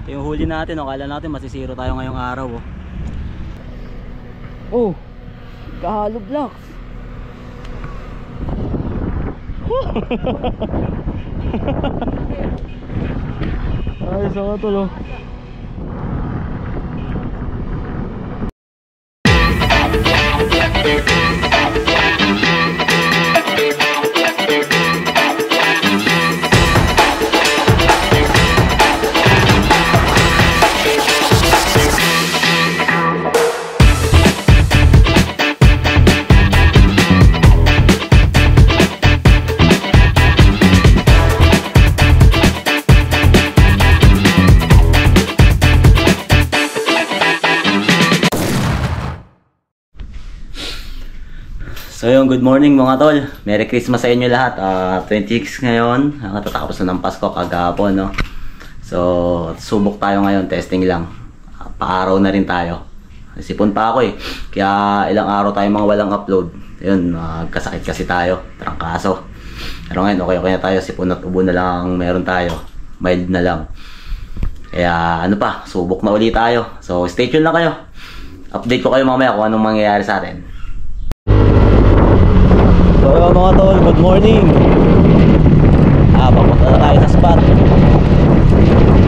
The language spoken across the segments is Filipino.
Yung huli natin, oh, kala natin masisiro tayo ngayong araw. Oh, kahalo blocks. Ayos ako tulo. So yung good morning mga tol. Merry Christmas sa inyo lahat. 26 ngayon. Natatapos na ng Pasko kagapon, no? So subok tayo ngayon, testing lang. Pa-araw na rin tayo. Sipon pa ako eh. Kaya ilang araw tayo mga walang upload. Ayun, magkasakit kasi tayo. Trangkaso. Pero ngayon okay na tayo. Sipon at ubo na lang meron tayo. Mild na lang. Kaya ano pa, subok na ulit tayo. So stay tuned lang kayo. Update ko kayo mamaya kung anong mangyayari sa atin. So mga tol, good morning. Papunta na tayo sa spot.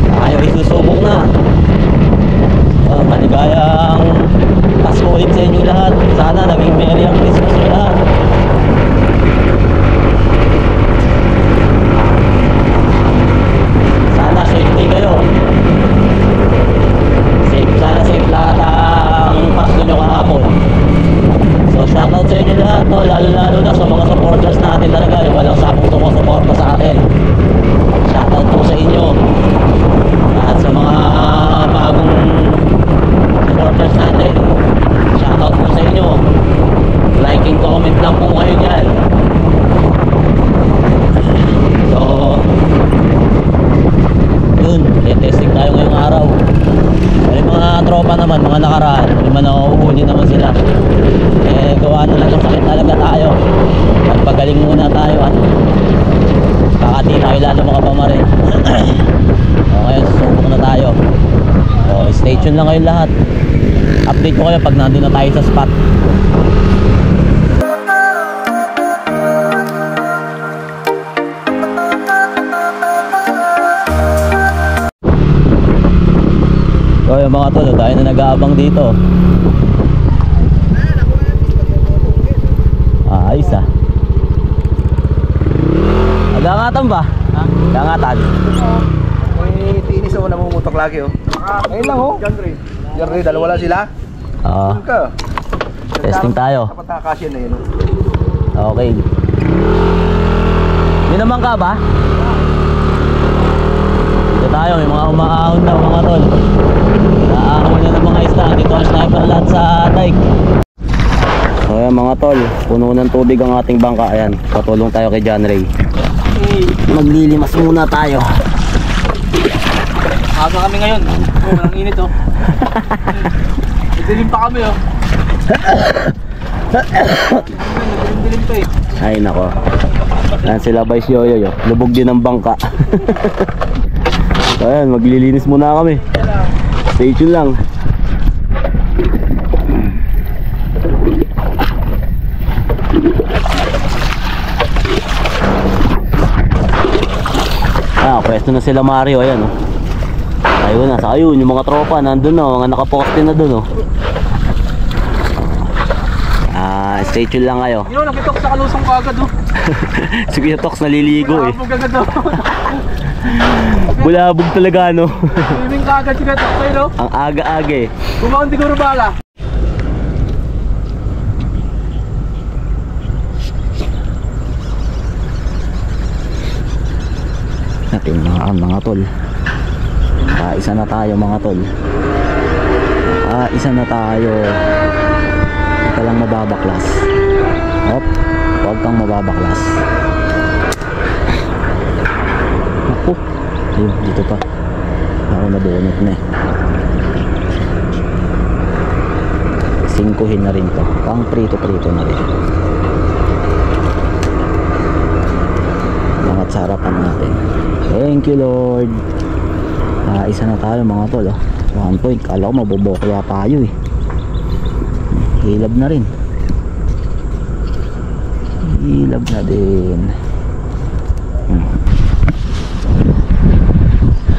Tayo isusubok na. Maligayang Pasko ulit sa inyo lahat. Sana naging merry ang Christmas nyo lahat. Sana safety kayo. Sana safe lahat ang Pasko nyo kahapon. So shoutout sa inyo lahat, no? Lalo na sa mga supporters natin talaga, yung walang sapong sumusuporta sa atin. Shoutout po sa inyo. At sa mga bagong supporters natin, shoutout po sa inyo. Like and comment lang po kayo dyan. So yun, testing tayo ngayong araw. May mga tropa naman, mga nakaraan, may mga nakuhuli naman sila. Gawa na lang, sakit talaga tayo. Magpagaling muna tayo at kakati tayo lalo mga pamarin. Okay, susubok na tayo. So stay tuned lang kayo lahat. Update ko kayo pag nandun na tayo sa spot. So yung mga tol, tayo na nag-aabang dito. Ayos ah. Nagangatan ba? Ha? Nagangatan? May tinis ako namumutok lagi oh. Ngayon lang oh. Diyan rin, dalawa lang sila. Oo. Testing tayo. Dapat nakakasya na yun oh. Okay. Hindi naman ka ba? Dito tayo, may mga umaahon na mga tol. Naahon na ng mga isla. Dito ang sniper lahat sa dike. So ayan mga tol, puno ng tubig ang ating bangka. Ayan, patulong tayo kay John Ray. Maglilimas muna tayo. Aga kami ngayon. Ang init oh. Dilim pa kami oh. Dilim pa eh. Ay nako. Ayan sila Vice Yoyo. Lubog din ang bangka. So ayan, maglilinis muna kami. Stay tuned lang. Pwesto na sila Mario, ayan oh. Ayun na, sa ayun, yung mga tropa nandun oh, mga nakaposte na dun oh. Stay tuned lang kayo. Yun, nakitok sa kalusong kagad oh. Si Kuya Tox naliligo eh. Bulabog agad oh. Bulabog talaga no. Swimming kagad si Kuya Tox tayo no. Ang aga-aga eh. Bumaon siguro bala. Natin mga tol. Isa na tayo mga tol. Isa na tayo. Huwag ka lang mababaklas. Hop, huwag kang mababaklas. Naku, ayun, dito pa. Ako nabunot na eh. 5 na rin to. Pang prito-prito na rin. Langat sa harapan natin. Thank you Lord. Isa na tayo mga tol, oh. 1 point. Kala ko mabobokya tayo eh. Hilab na rin. Hilab na din.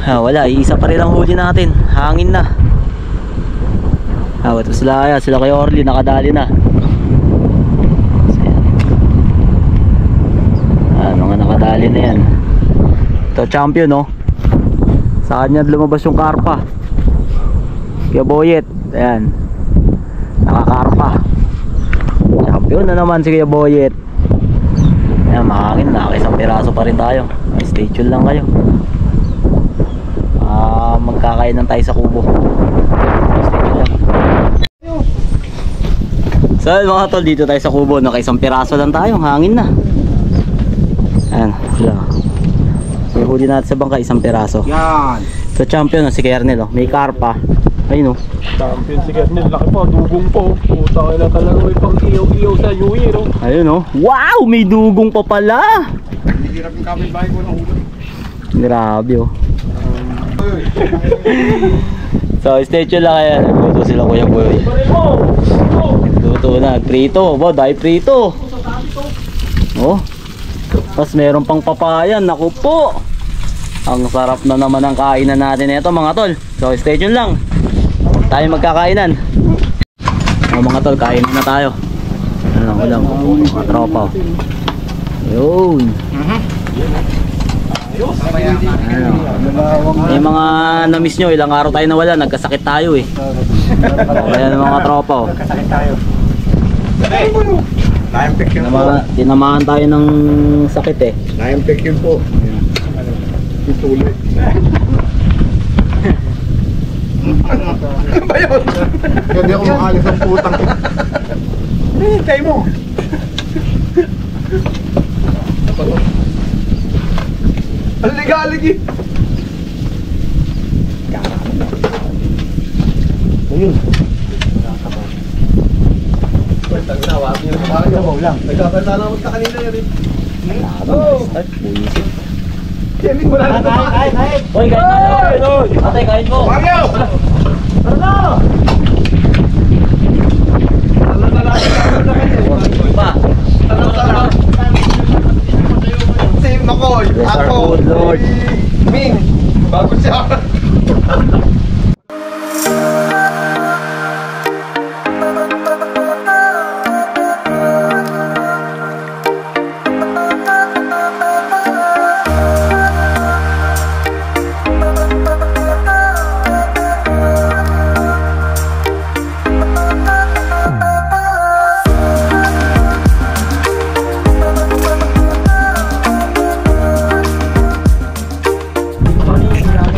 Wala, isa pa rin ang huli natin. Hangin na. Ito sila, sila kay Orly, nakadali na. Mga nakadali na yan. Ito champion, no? Sa kanya lumabas yung karpa. Kaya Boyet, ayan, nakakarpa. Champion na naman si Kuya Boyet. Ayan, mahangin na, isang piraso pa rin tayo. Stay tuned lang kayo. Magkakainan tayo sa kubo. Stay tuned lang. So mga tol, dito tayo sa kubo. Naka-isang piraso lang tayo, hangin na. Ayan, sila. May huli natin sa bangka, isang piraso. Yan. So champion si Kernel, oh. May karpa. Ayun, oh. Champion si Kernel. Laki pa, dugong po. Puta ka na talaga. May pang iyaw-iyaw sa New Year. Oh. Ayun, oh. Wow! May dugong pa pala. Hirap yung kapit-bahay ko ng ulo. Grabe, oh. So stay tuned lang kaya. Nagluto sila Kuya Boy. Nagluto na. Prito. Wow, dahil prito. Oh. Tapos meron pang papayan. Naku po. Ang sarap na naman ang kainan natin ito mga tol. So stay tuned lang. Tayo magkakainan. Mga tol, kainan na tayo. Ano lang ulam, mga tropa. Yun. Ano, may mga na-miss nyo, ilang araw tayo nawala, nagkasakit tayo eh. Kaya ng mga tropa, oh. Tinamaan tayo ng sakit eh. Na-infection po. Tuloy. Ano ba yun? Hindi ako makalis ang putang. Hintay mo. Ang ligalig eh. Ayun. Nagkakanta naman ka kanina yun eh. Kain! Hoy, kain tayo! Ate, kain mo! Mario! Pa! Si Makoy, Bless our ako, good Lord. Ming, bago siya.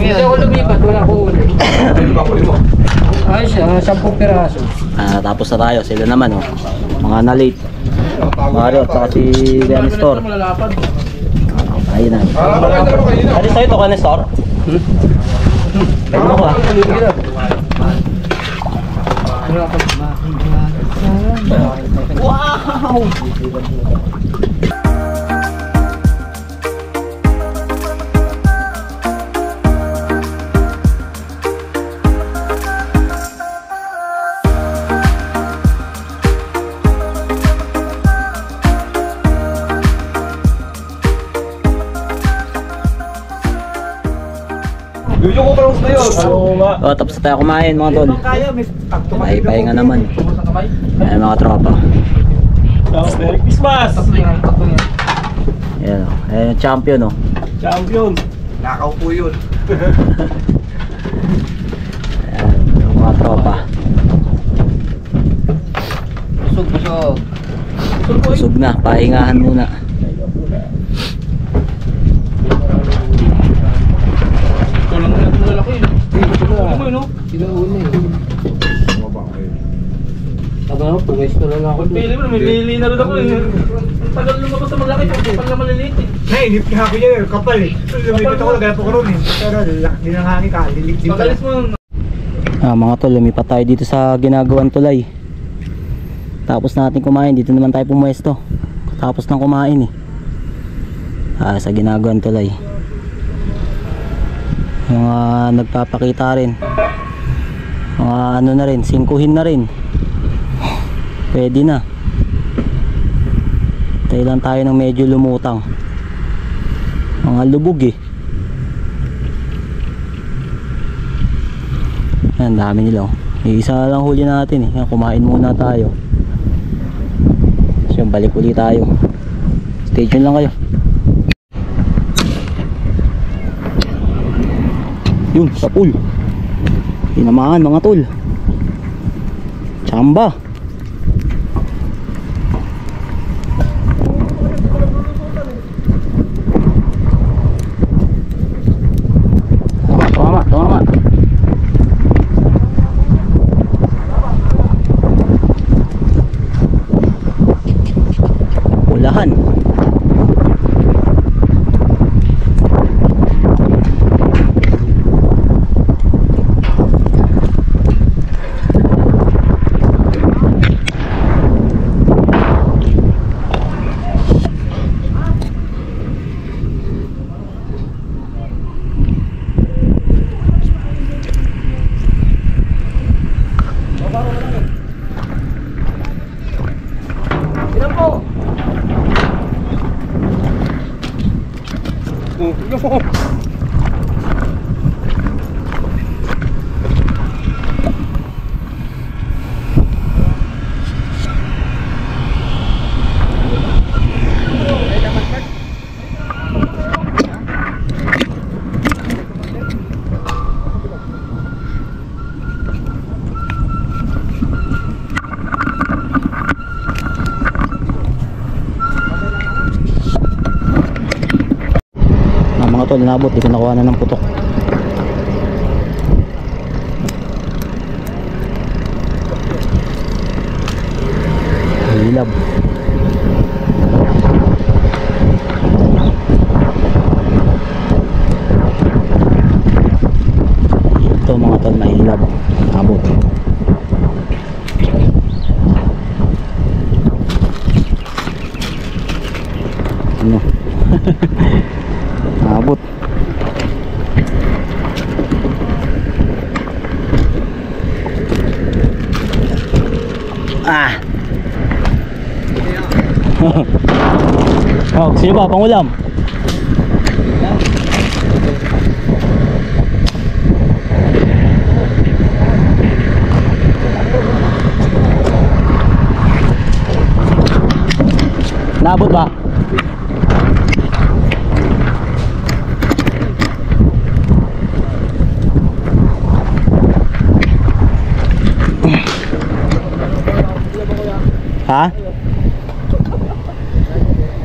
Hindi ako lumipat, wala ko uli. Ay siya, 10 piraso. Tapos na tayo, sila naman oh. Mga na-late. Mario at saka si Nestor. Malalapad. Ayun na. Ano sa'yo ito ka, Nestor? Ayun ako ah. Wow! Yuyo ko parang na yun. Oh, tapos na tayo kumain mga tol. Ay, pahinga naman. Ayan mga tropa. Merry Christmas! Ayan oh. Ayan yung champion oh. Champion! Nakaw po yun. Ayan yung mga tropa. Busog. Busog na, pahingahan muna. Ito lang na ito lalaki. Ano mo yun no? Sinauna eh. Taga ako, puwes na lang ako. Pili mo, may pili na rin ako eh. Tagal lumabas sa malaki, pag na maliliit eh. Nainip nga ako yan, kapal eh. Lumipit ako, nagaya po ko ron eh. Pero laki ng hangin ka, lilik din pala. Pagalis mo. Mga tol, lumipat tayo dito sa ginagawang tulay. Tapos natin kumain, dito naman tayo pumuesto. Tapos nang kumain eh. Sa ginagawang tulay. Mga nagpapakita rin. Mga ano na rin, 5-hin na rin. Pwede na. Tayo lang tayo ng medyo lumutang. Mga lubog eh. Yan, dami nila. Isa lang huli natin eh. Yan, kumain muna tayo. So balik ulit tayo. Stay tuned lang kayo. Yun, sa pool. Tinamaan mga tol. Chamba. Tumama, tumama. Ulahan. Mga tol, nabot, di ko nakuha na ng putok. Hilab. Ito mga tol, mahilab. Nabot. Ano? Nabot. Ah. Oh, sino ba pangulam? Nabot ba? Ha?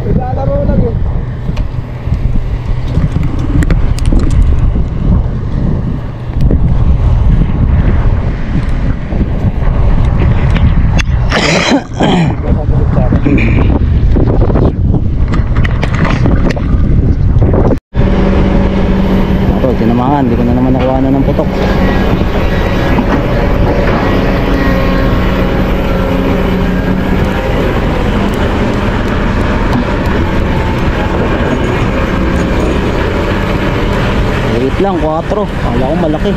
Naglalaro lang eh. Ito, tinamaan. Di ko na naman nakuha na ng putok. Wait lang, 4. Kala ko malaki.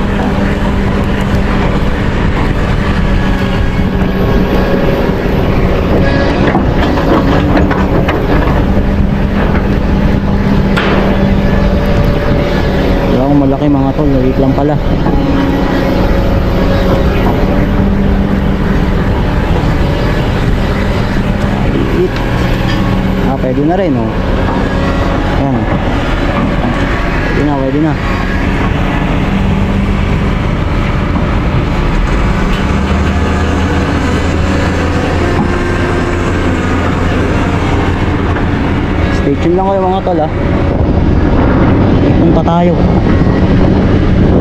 Kala ko malaki mga tol. Wait lang pala. Wait. Ah, pwede na rin oh. Ayan. Pwede na, pwede na. Stay tuned lang kayo mga tol ah. Punta tayo.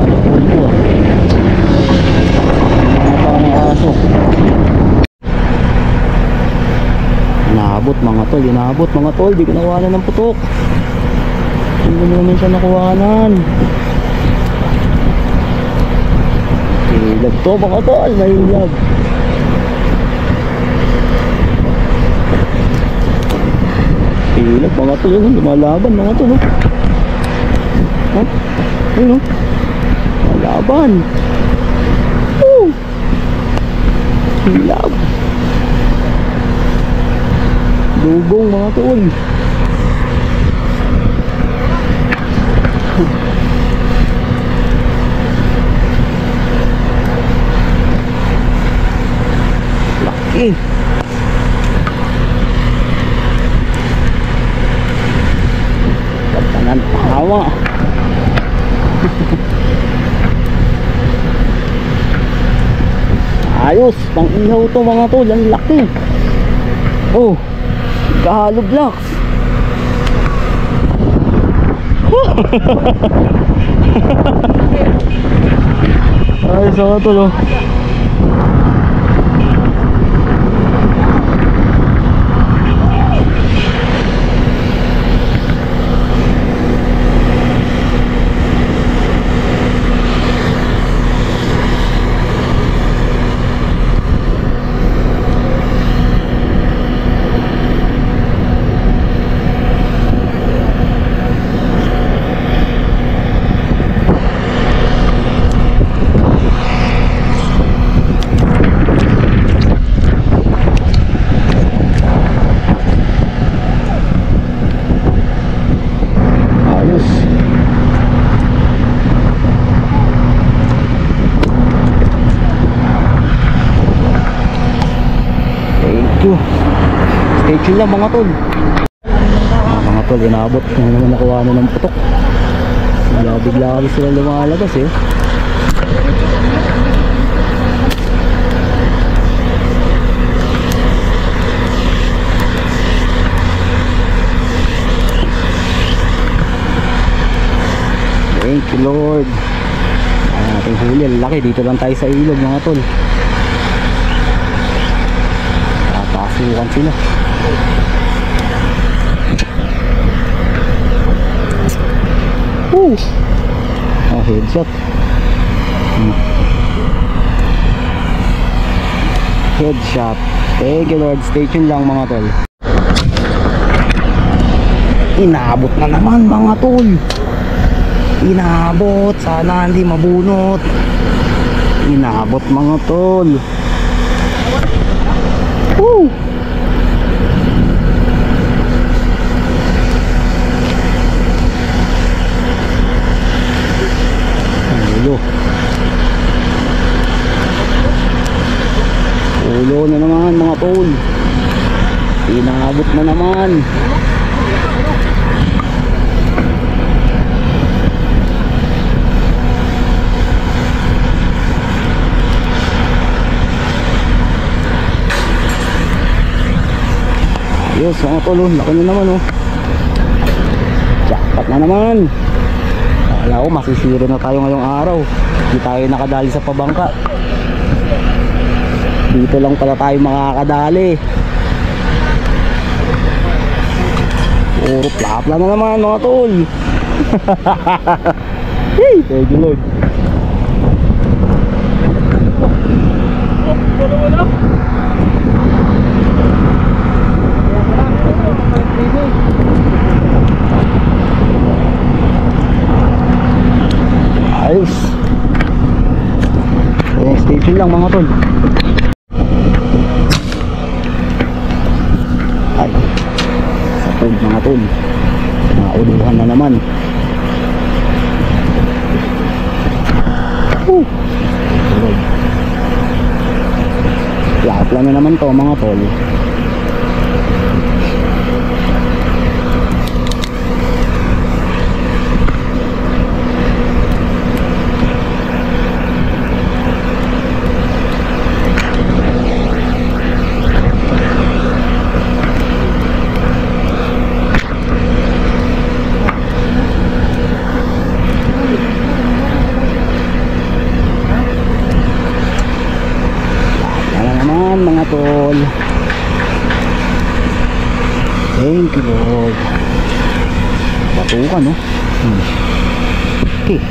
Ano po ah. Ano pa ng aso. Inaabot mga tol, inaabot mga tol. Di ko nakuha ng putok. Hindi mo naman siya nakuhanan. Hilab to mga tol, may hilab. Hilab mga tol, lumalaban mga tol. Ha? Ayun o. Laban. Woo! Hilab. Dugong mga tol. Laki. Kapanan tawa. Ayos, pang ihaw to mga tol, ang laki. Oh, kahalo blocks. Ayos mga tol oh. Stay tuned lang mga tol. Mga tol, inabot na naman nakuha na ng putok. Bigla kami sila lumalabas eh. Thank you Lord. Ang ating huli, ang laki. Dito lang tayo sa ilog mga tol. Tatasukan sila. Oh, headshot. Headshot. Thank you Lord. Stay tuned lang mga tol. Inabot na naman mga tol. Inabot. Sana hindi mabunot. Inabot mga tol. Woo! Ulo na naman mga tol. Inabot na naman. Ayos mga tol, laki na naman oh. Jackpot na naman. Akala ko masisiro na tayo ngayong araw. Hindi tayo nakadali sa pabangka. Dito lang pala tayo makakadali. Puro plapla na naman mga tol. Hey, thank you Lord. Ayos. Stay tuned lang mga tol. Ay, sa tol mga tol, mauluhan na naman. Lapla na naman to mga tol. Mga tol, thank you Lord. Batukan no. Okay.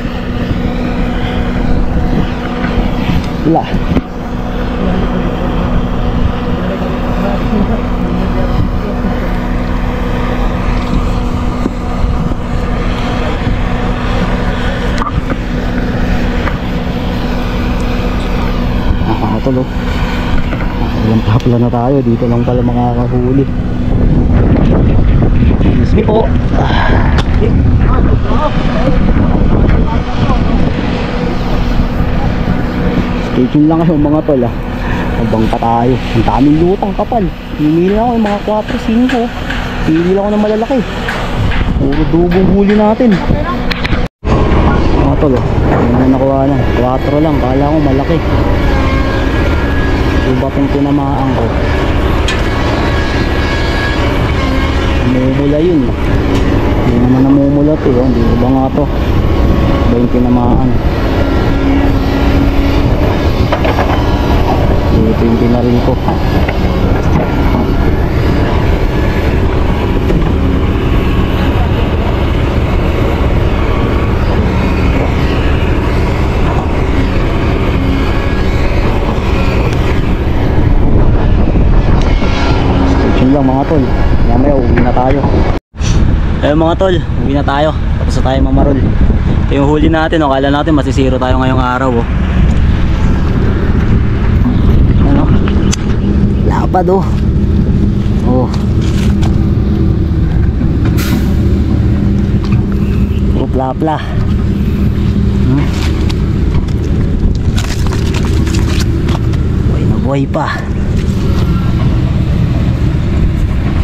Wala. tol. Walang papla na tayo. Dito lang pala makakahuli. Excuse me po. Stay tuned lang kayo mga tol ah. Habang pa tayo. Ang daming lutang kapal. Himili ako yung mga 4-5. Himili ako ng malalaki. Puro dugong huli natin. Mga tol oh. Ano na nakuha na. 4 lang. Kala ko malaki. Iba itong tinamaan ko. Namumula yun. Hindi naman namumulat eh. Hindi ba nga to. Iba yung tinamaan. Ito yung pinaril ko. Stay lang mga tol. Mamaya uwi na tayo. Ayun mga tol, uwi na tayo. Tapos na tayo mamarol. Ito yung huli natin. O, kala natin masisiro tayo ngayong araw. Oh. Lapad oh. Oh. Puro plapla. Buhay na buhay pa.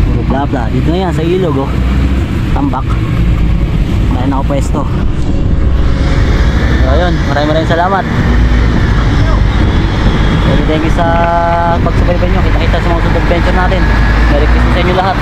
Puro plapla. Dito na yan sa ilog oh. Tambak. Kaya na ako pwesto. So ayun, maraming salamat. Thank you sa pagsubaybay nyo. Kita-kita sa mga adventure natin. Merry Christmas sa inyo lahat.